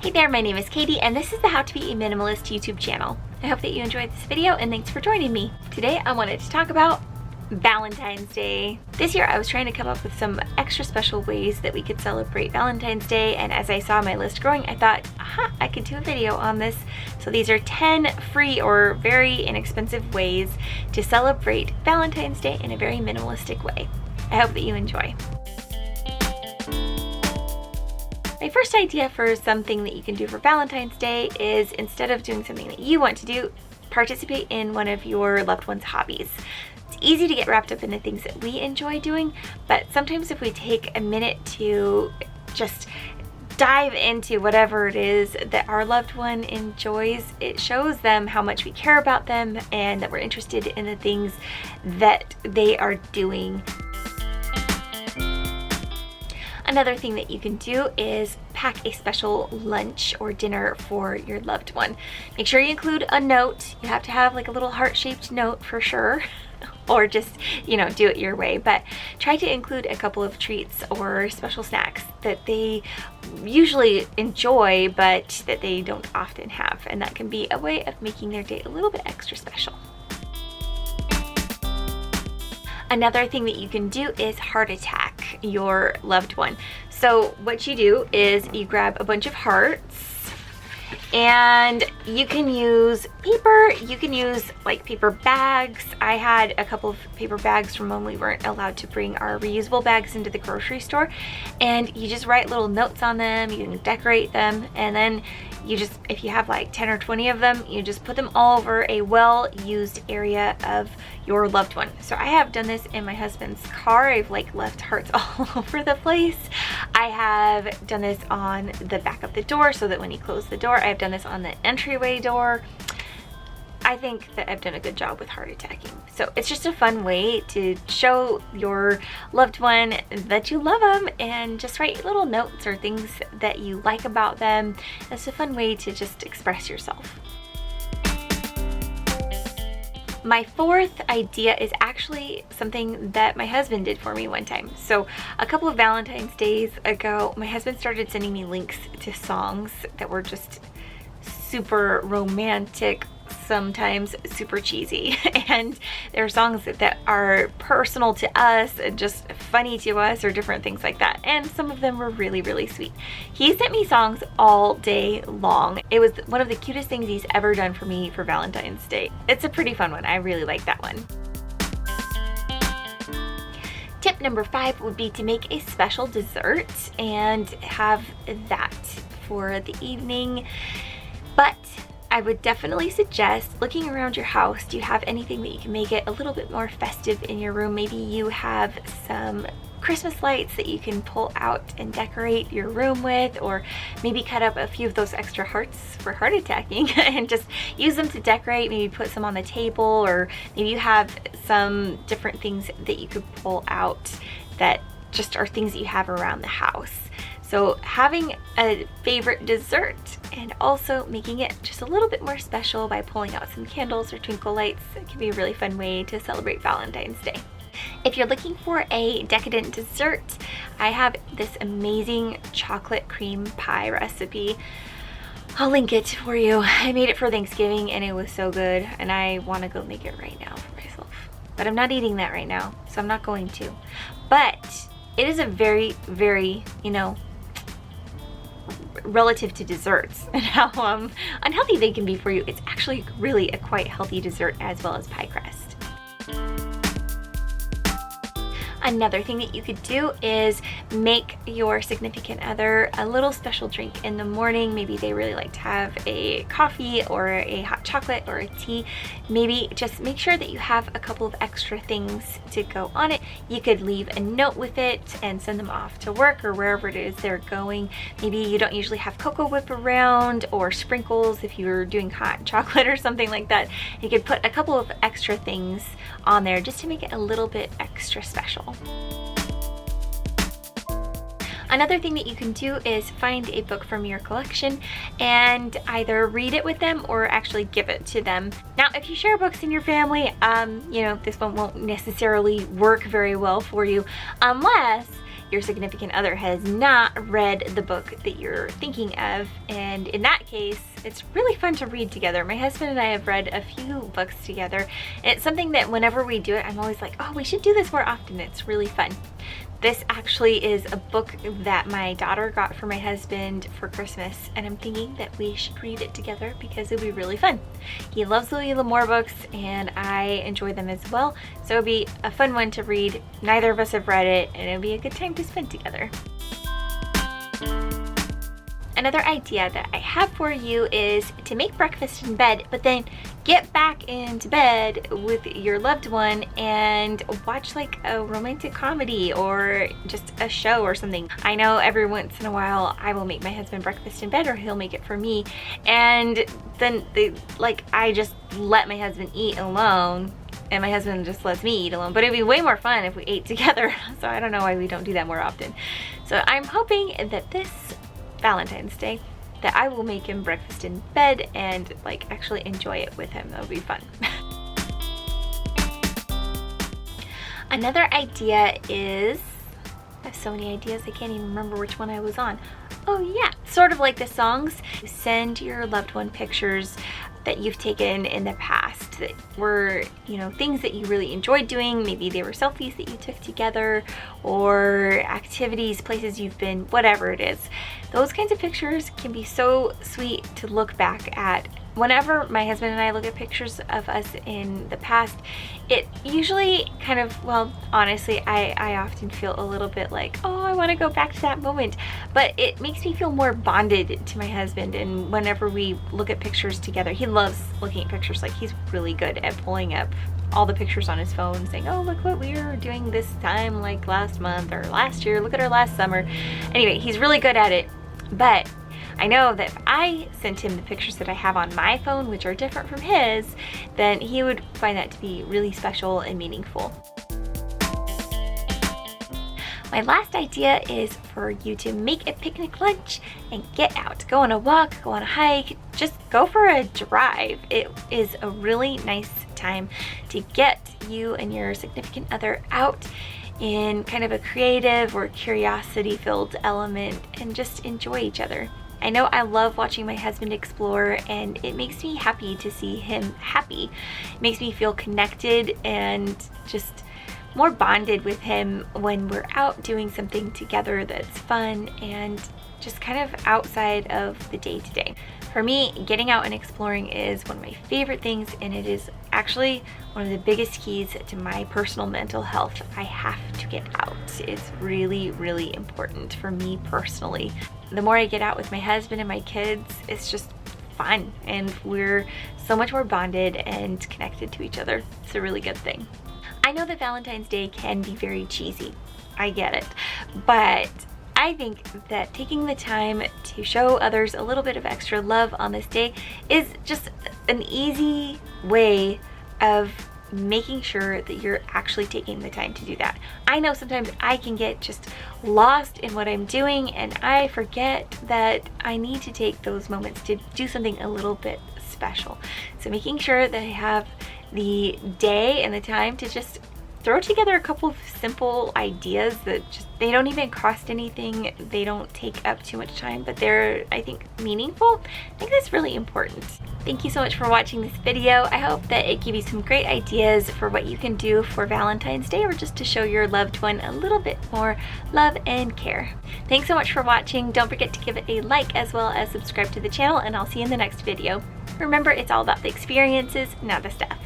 Hey there, my name is Katie and this is the How to Be a Minimalist YouTube channel. I hope that you enjoyed this video and thanks for joining me. Today I wanted to talk about Valentine's Day. This year I was trying to come up with some extra special ways that we could celebrate Valentine's Day, and as I saw my list growing I thought, aha, I could do a video on this. So these are 10 free or very inexpensive ways to celebrate Valentine's Day in a very minimalistic way. I hope that you enjoy. My first idea for something that you can do for Valentine's Day is, instead of doing something that you want to do, participate in one of your loved one's hobbies. It's easy to get wrapped up in the things that we enjoy doing, but sometimes if we take a minute to just dive into whatever it is that our loved one enjoys, it shows them how much we care about them and that we're interested in the things that they are doing. Another thing that you can do is pack a special lunch or dinner for your loved one. Make sure you include a note. You have to have like a little heart-shaped note for sure, or just, you know, do it your way. But try to include a couple of treats or special snacks that they usually enjoy, but that they don't often have. And that can be a way of making their day a little bit extra special. Another thing that you can do is heart attack your loved one. So what you do is you grab a bunch of hearts, and you can use paper, you can use like paper bags. I had a couple of paper bags from when we weren't allowed to bring our reusable bags into the grocery store, and you just write little notes on them, you can decorate them, and then you just, if you have like 10 or 20 of them, you just put them all over a well-used area of your loved one. So I have done this in my husband's car. I've like left hearts all over the place. I have done this on the back of the door so that when you close the door, I've done this on the entryway door. I think that I've done a good job with heart attacking. So it's just a fun way to show your loved one that you love them, and just write little notes or things that you like about them. It's a fun way to just express yourself. My fourth idea is actually something that my husband did for me one time. So a couple of Valentine's days ago, my husband started sending me links to songs that were just super romantic, sometimes super cheesy, and there are songs that are personal to us, just funny to us, or different things like that, and some of them were really, really sweet. He sent me songs all day long. It was one of the cutest things he's ever done for me for Valentine's Day. It's a pretty fun one. I really like that one. Tip number 5 would be to make a special dessert and have that for the evening. But I would definitely suggest looking around your house. Do you have anything that you can make it a little bit more festive in your room? Maybe you have some Christmas lights that you can pull out and decorate your room with, or maybe cut up a few of those extra hearts for heart attacking and just use them to decorate. Maybe put some on the table, or maybe you have some different things that you could pull out that just are things that you have around the house. So having a favorite dessert and also making it just a little bit more special by pulling out some candles or twinkle lights, it can be a really fun way to celebrate Valentine's Day. If you're looking for a decadent dessert, I have this amazing chocolate cream pie recipe. I'll link it for you. I made it for Thanksgiving and it was so good, and I want to go make it right now for myself. But I'm not eating that right now, so I'm not going to. But it is a very, very, you know, relative to desserts and how unhealthy they can be for you, it's actually really a quite healthy dessert as well as pie crust. Another thing that you could do is make your significant other a little special drink in the morning. Maybe they really like to have a coffee or a hot chocolate or a tea. Maybe just make sure that you have a couple of extra things to go on it. You could leave a note with it and send them off to work or wherever it is they're going. Maybe you don't usually have Cocoa Whip around, or sprinkles if you're doing hot chocolate or something like that. You could put a couple of extra things on there just to make it a little bit extra special. Another thing that you can do is find a book from your collection and either read it with them or actually give it to them. Now, if you share books in your family, you know, this one won't necessarily work very well for you unless your significant other has not read the book that you're thinking of, and in that case, it's really fun to read together. My husband and I have read a few books together, and it's something that whenever we do it, I'm always like, oh, we should do this more often. It's really fun. This actually is a book that my daughter got for my husband for Christmas, and I'm thinking that we should read it together because it would be really fun. He loves Louis L'Amour books, and I enjoy them as well, so it would be a fun one to read. Neither of us have read it, and it would be a good time to spend together. Another idea that I have for you is to make breakfast in bed, but then get back into bed with your loved one and watch like a romantic comedy or just a show or something. I know every once in a while I will make my husband breakfast in bed, or he'll make it for me, and then I just let my husband eat alone, and my husband just lets me eat alone. But it'd be way more fun if we ate together, so I don't know why we don't do that more often. So I'm hoping that this Valentine's Day that I will make him breakfast in bed and like actually enjoy it with him. That would be fun. Another idea is, I have so many ideas I can't even remember which one I was on. Oh yeah, sort of like the songs. Send your loved one pictures that you've taken in the past that were, you know, things that you really enjoyed doing. Maybe they were selfies that you took together, or activities, places you've been, whatever it is. Those kinds of pictures can be so sweet to look back at. Whenever my husband and I look at pictures of us in the past, it usually kind of, well, honestly, I often feel a little bit like, oh, I want to go back to that moment. But it makes me feel more bonded to my husband, and whenever we look at pictures together, he loves looking at pictures. Like, he's really good at pulling up all the pictures on his phone saying, oh, look what we were doing this time, like last month or last year, look at our last summer. Anyway, he's really good at it. But I know that if I sent him the pictures that I have on my phone, which are different from his, then he would find that to be really special and meaningful. My last idea is for you to make a picnic lunch and get out. Go on a walk, go on a hike, just go for a drive. It is a really nice time to get you and your significant other out in kind of a creative or curiosity-filled element and just enjoy each other. I know I love watching my husband explore, and it makes me happy to see him happy. It makes me feel connected and just more bonded with him when we're out doing something together that's fun and just kind of outside of the day-to-day. For me, getting out and exploring is one of my favorite things, and it is actually one of the biggest keys to my personal mental health. I have to get out. It's really, really important for me personally. The more I get out with my husband and my kids, it's just fun, and we're so much more bonded and connected to each other. It's a really good thing. I know that Valentine's Day can be very cheesy. I get it. But I think that taking the time to show others a little bit of extra love on this day is just an easy way of making sure that you're actually taking the time to do that. I know sometimes I can get just lost in what I'm doing, and I forget that I need to take those moments to do something a little bit special. So making sure that I have the day and the time to just throw together a couple of simple ideas that just, they don't even cost anything, they don't take up too much time, but they're, I think, meaningful. I think that's really important. Thank you so much for watching this video. I hope that it gave you some great ideas for what you can do for Valentine's Day, or just to show your loved one a little bit more love and care. Thanks so much for watching. Don't forget to give it a like as well as subscribe to the channel, and I'll see you in the next video. Remember, it's all about the experiences, not the stuff.